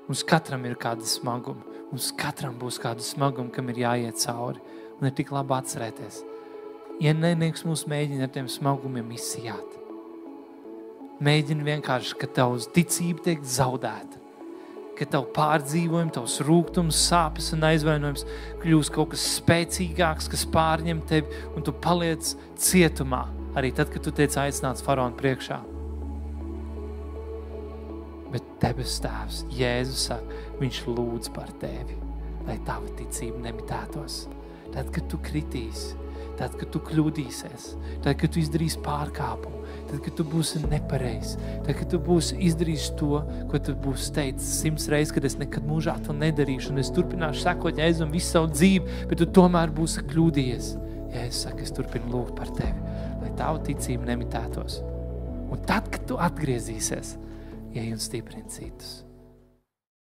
Mums katram ir kāda smaguma. Mums katram būs kāda smaguma, kam ir jāiet cauri. Un ir tik labi atcerēties. Ienaidnieks mūs mēģina ar tiem smagumiem izsijāt. Mēģina vienkārši, ka tavs ticība tiek zaudēta. Ka tavu pārdzīvojumu, tavs rūgtums, sāpes un aizvainojums kļūst kaut kas spēcīgāks, kas pārņem tevi, un tu paliec cietumā. Arī tad, kad tu tiec aicināts faraona priekšā. Bet debes tēvs, Jēzus saka, viņš lūdz par tevi, lai tava ticība nemitētos. Tad, kad tu kritīsi, tad, kad tu kļūdīsies, tad, kad tu izdarīsi pārkāpumu, tad, kad tu būsi nepareizs, tad, kad tu būsi izdarījis to, ko tu būsi teicis 100 reizes, kad es nekad mūžā to nedarīšu, un es turpināšu sekot Jēzum visu savu dzīvi, bet tu tomēr būsi kļūdījies. Jēzus saka, es turpinu lūgt par tevi, lai tava ticība nemitētos. Un tad, kad tu atgriezīsies, ej un stiprini citus.